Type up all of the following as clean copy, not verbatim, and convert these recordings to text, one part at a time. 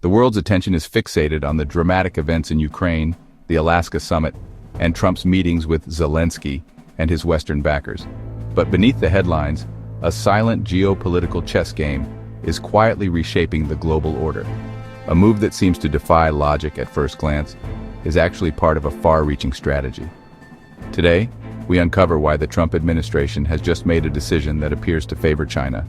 The world's attention is fixated on the dramatic events in Ukraine, the Alaska summit, and Trump's meetings with Zelensky and his Western backers. But beneath the headlines, a silent geopolitical chess game is quietly reshaping the global order. A move that seems to defy logic at first glance is actually part of a far-reaching strategy. Today, we uncover why the Trump administration has just made a decision that appears to favor China,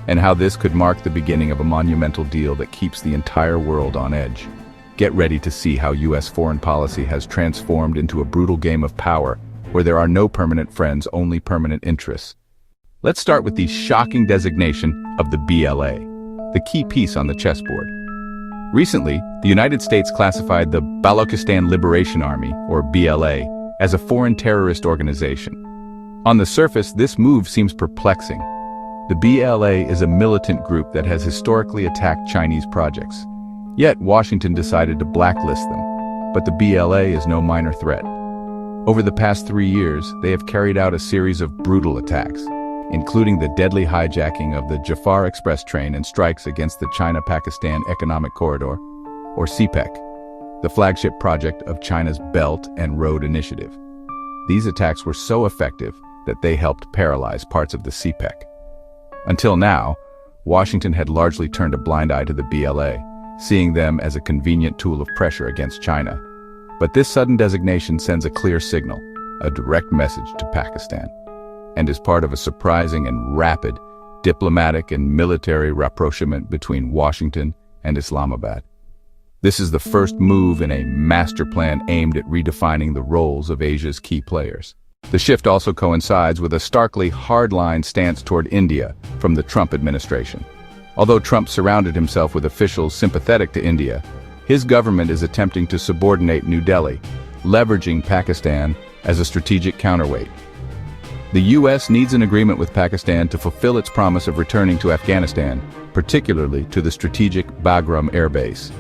and how this could mark the beginning of a monumental deal that keeps the entire world on edge. Get ready to see how U.S. foreign policy has transformed into a brutal game of power where there are no permanent friends, only permanent interests. Let's start with the shocking designation of the BLA, the key piece on the chessboard. Recently, the United States classified the Balochistan Liberation Army, or BLA, as a foreign terrorist organization. On the surface, this move seems perplexing. The BLA is a militant group that has historically attacked Chinese projects. Yet, Washington decided to blacklist them. But the BLA is no minor threat. Over the past 3 years, they have carried out a series of brutal attacks, including the deadly hijacking of the Jafar Express train and strikes against the China-Pakistan Economic Corridor, or CPEC, the flagship project of China's Belt and Road Initiative. These attacks were so effective that they helped paralyze parts of the CPEC. Until now, Washington had largely turned a blind eye to the BLA, seeing them as a convenient tool of pressure against China. But this sudden designation sends a clear signal, a direct message to Pakistan, and is part of a surprising and rapid diplomatic and military rapprochement between Washington and Islamabad. This is the first move in a master plan aimed at redefining the roles of Asia's key players. The shift also coincides with a starkly hardline stance toward India from the Trump administration. Although Trump surrounded himself with officials sympathetic to India, his government is attempting to subordinate New Delhi, leveraging Pakistan as a strategic counterweight. The U.S. needs an agreement with Pakistan to fulfill its promise of returning to Afghanistan, particularly to the strategic Bagram Air Base.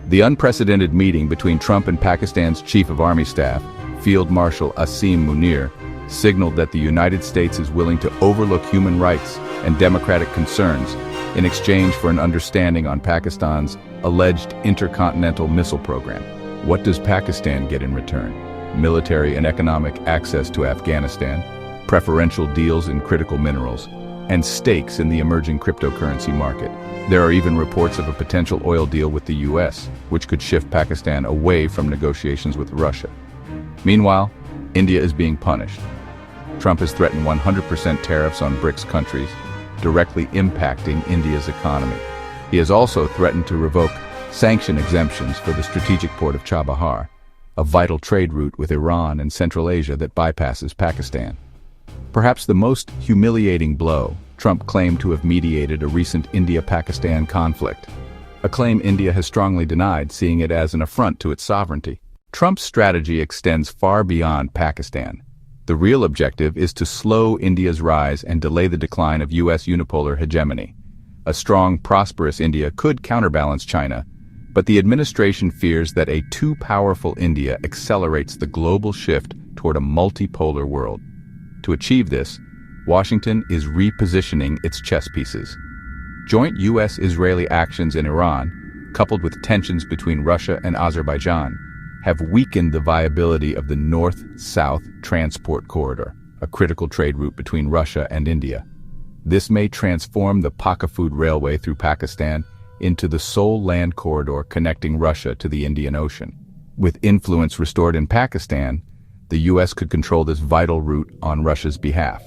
The unprecedented meeting between Trump and Pakistan's Chief of Army Staff, Field Marshal Asim Munir, signaled that the United States is willing to overlook human rights and democratic concerns in exchange for an understanding on Pakistan's alleged intercontinental missile program. What does Pakistan get in return? Military and economic access to Afghanistan, preferential deals in critical minerals, and stakes in the emerging cryptocurrency market. There are even reports of a potential oil deal with the U.S., which could shift Pakistan away from negotiations with Russia. Meanwhile, India is being punished. Trump has threatened 100% tariffs on BRICS countries, directly impacting India's economy. He has also threatened to revoke sanction exemptions for the strategic port of Chabahar, a vital trade route with Iran and Central Asia that bypasses Pakistan. Perhaps the most humiliating blow, Trump claimed to have mediated a recent India-Pakistan conflict, a claim India has strongly denied, seeing it as an affront to its sovereignty. Trump's strategy extends far beyond Pakistan. The real objective is to slow India's rise and delay the decline of U.S. unipolar hegemony. A strong, prosperous India could counterbalance China, but the administration fears that a too powerful India accelerates the global shift toward a multipolar world. To achieve this, Washington is repositioning its chess pieces. Joint U.S.-Israeli actions in Iran, coupled with tensions between Russia and Azerbaijan, have weakened the viability of the North-South Transport Corridor, a critical trade route between Russia and India. This may transform the Pakistan Railway through Pakistan into the sole land corridor connecting Russia to the Indian Ocean. With influence restored in Pakistan, the U.S. could control this vital route on Russia's behalf.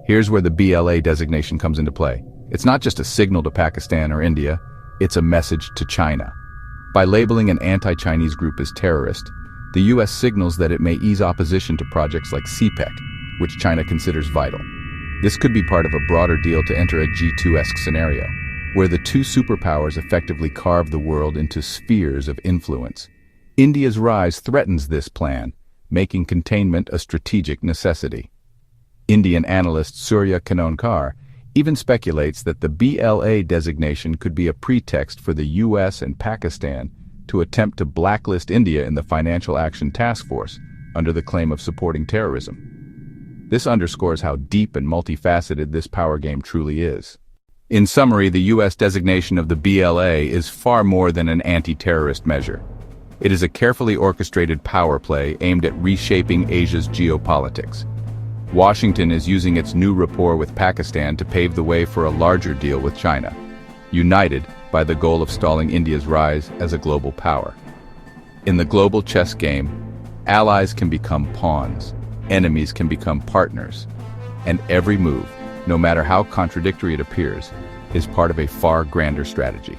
Here's where the BLA designation comes into play. It's not just a signal to Pakistan or India, it's a message to China. By labeling an anti-Chinese group as terrorist, the U.S. signals that it may ease opposition to projects like CPEC, which China considers vital. This could be part of a broader deal to enter a G2-esque scenario, where the two superpowers effectively carve the world into spheres of influence. India's rise threatens this plan, making containment a strategic necessity. Indian analyst Surya Kanonkar even speculates that the BLA designation could be a pretext for the U.S. and Pakistan to attempt to blacklist India in the Financial Action Task Force under the claim of supporting terrorism. This underscores how deep and multifaceted this power game truly is. In summary, the U.S. designation of the BLA is far more than an anti-terrorist measure. It is a carefully orchestrated power play aimed at reshaping Asia's geopolitics. Washington is using its new rapport with Pakistan to pave the way for a larger deal with China, united by the goal of stalling India's rise as a global power. In the global chess game, allies can become pawns, enemies can become partners, and every move, no matter how contradictory it appears, is part of a far grander strategy.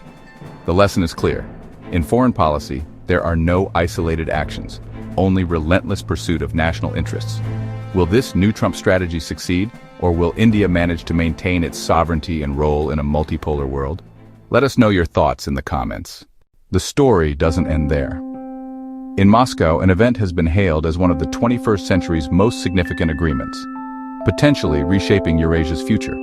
The lesson is clear. In foreign policy, there are no isolated actions, only relentless pursuit of national interests. Will this new Trump strategy succeed, or will India manage to maintain its sovereignty and role in a multipolar world? Let us know your thoughts in the comments. The story doesn't end there. In Moscow, an event has been hailed as one of the 21st century's most significant agreements, potentially reshaping Eurasia's future.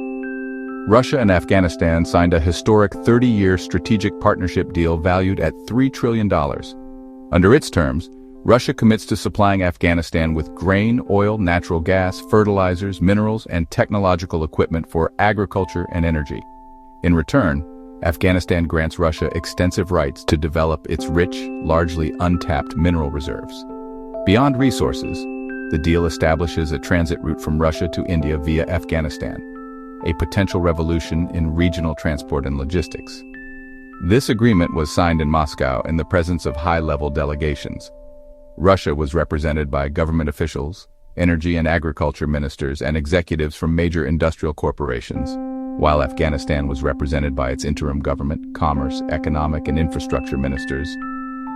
Russia and Afghanistan signed a historic 30-year strategic partnership deal valued at $3 trillion. Under its terms, Russia commits to supplying Afghanistan with grain, oil, natural gas, fertilizers, minerals, and technological equipment for agriculture and energy. In return, Afghanistan grants Russia extensive rights to develop its rich, largely untapped mineral reserves. Beyond resources, the deal establishes a transit route from Russia to India via Afghanistan, a potential revolution in regional transport and logistics. This agreement was signed in Moscow in the presence of high-level delegations. Russia was represented by government officials, energy and agriculture ministers, and executives from major industrial corporations, while Afghanistan was represented by its interim government, commerce, economic, and infrastructure ministers,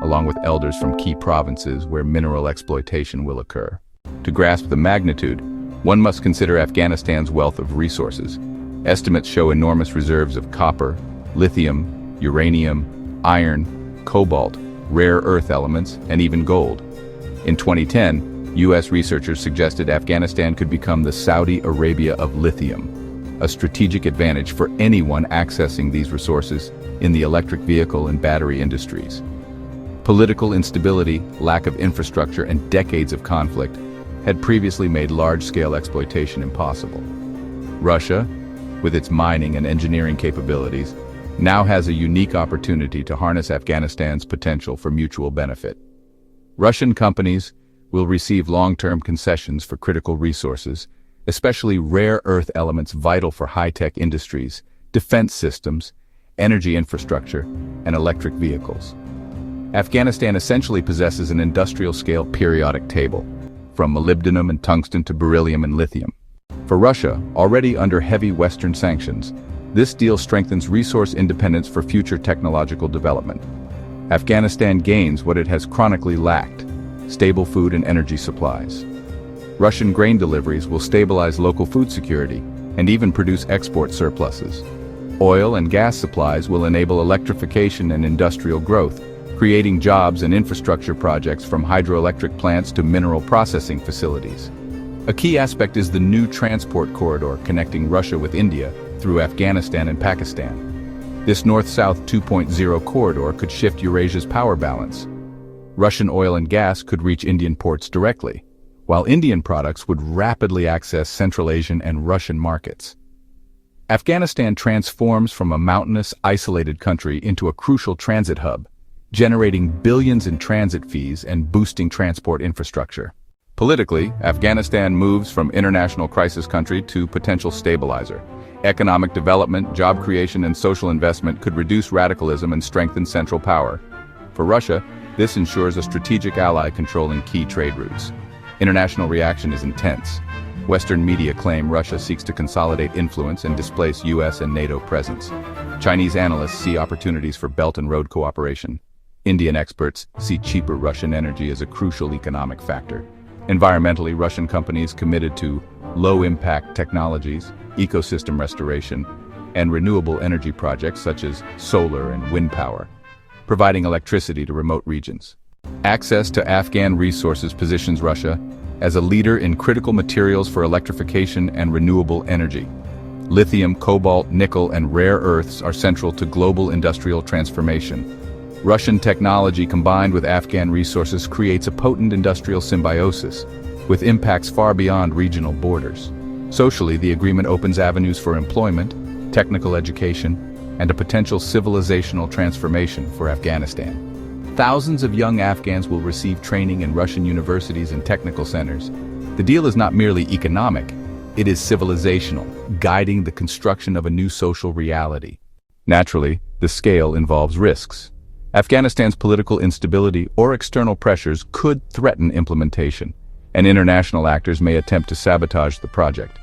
along with elders from key provinces where mineral exploitation will occur. To grasp the magnitude, one must consider Afghanistan's wealth of resources. Estimates show enormous reserves of copper, lithium, uranium, iron, cobalt, rare earth elements, and even gold. In 2010, U.S. researchers suggested Afghanistan could become the Saudi Arabia of lithium, a strategic advantage for anyone accessing these resources in the electric vehicle and battery industries. Political instability, lack of infrastructure, and decades of conflict had previously made large-scale exploitation impossible. Russia, with its mining and engineering capabilities, now has a unique opportunity to harness Afghanistan's potential for mutual benefit. Russian companies will receive long-term concessions for critical resources, especially rare earth elements vital for high-tech industries, defense systems, energy infrastructure, and electric vehicles. Afghanistan essentially possesses an industrial-scale periodic table, from molybdenum and tungsten to beryllium and lithium. For Russia, already under heavy Western sanctions, this deal strengthens resource independence for future technological development. Afghanistan gains what it has chronically lacked: stable food and energy supplies. Russian grain deliveries will stabilize local food security and even produce export surpluses. Oil and gas supplies will enable electrification and industrial growth, creating jobs and infrastructure projects from hydroelectric plants to mineral processing facilities. A key aspect is the new transport corridor connecting Russia with India through Afghanistan and Pakistan. This North-South 2.0 corridor could shift Eurasia's power balance. Russian oil and gas could reach Indian ports directly, while Indian products would rapidly access Central Asian and Russian markets. Afghanistan transforms from a mountainous, isolated country into a crucial transit hub, generating billions in transit fees and boosting transport infrastructure. Politically, Afghanistan moves from international crisis country to potential stabilizer. Economic development, job creation, and social investment could reduce radicalism and strengthen central power. For Russia, this ensures a strategic ally controlling key trade routes. International reaction is intense. Western media claim Russia seeks to consolidate influence and displace U.S. and NATO presence. Chinese analysts see opportunities for Belt and Road cooperation. Indian experts see cheaper Russian energy as a crucial economic factor. Environmentally, Russian companies committed to low-impact technologies, ecosystem restoration, and renewable energy projects such as solar and wind power, providing electricity to remote regions. Access to Afghan resources positions Russia as a leader in critical materials for electrification and renewable energy. Lithium, cobalt, nickel, and rare earths are central to global industrial transformation. Russian technology combined with Afghan resources creates a potent industrial symbiosis, with impacts far beyond regional borders. Socially, the agreement opens avenues for employment, technical education, and a potential civilizational transformation for Afghanistan. Thousands of young Afghans will receive training in Russian universities and technical centers. The deal is not merely economic, it is civilizational, guiding the construction of a new social reality. Naturally, the scale involves risks. Afghanistan's political instability or external pressures could threaten implementation, and international actors may attempt to sabotage the project.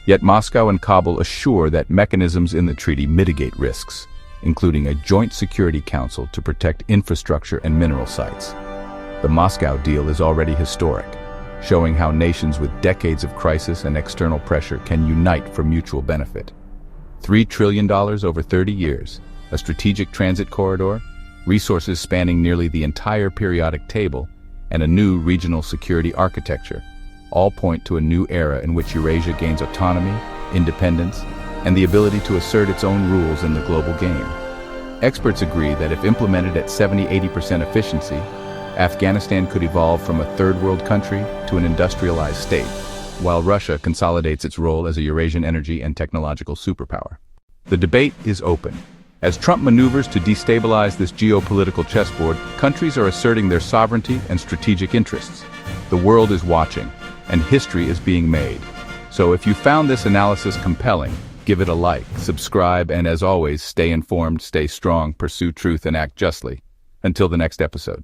Yet Moscow and Kabul assure that mechanisms in the treaty mitigate risks, including a joint security council to protect infrastructure and mineral sites. The Moscow deal is already historic, showing how nations with decades of crisis and external pressure can unite for mutual benefit. $3 trillion over 30 years, a strategic transit corridor, resources spanning nearly the entire periodic table, and a new regional security architecture, all point to a new era in which Eurasia gains autonomy, independence, and the ability to assert its own rules in the global game. Experts agree that if implemented at 70–80% efficiency, Afghanistan could evolve from a third-world country to an industrialized state, while Russia consolidates its role as a Eurasian energy and technological superpower. The debate is open. As Trump maneuvers to destabilize this geopolitical chessboard, countries are asserting their sovereignty and strategic interests. The world is watching, and history is being made. So if you found this analysis compelling, give it a like, subscribe, and as always, stay informed, stay strong, pursue truth, and act justly. Until the next episode.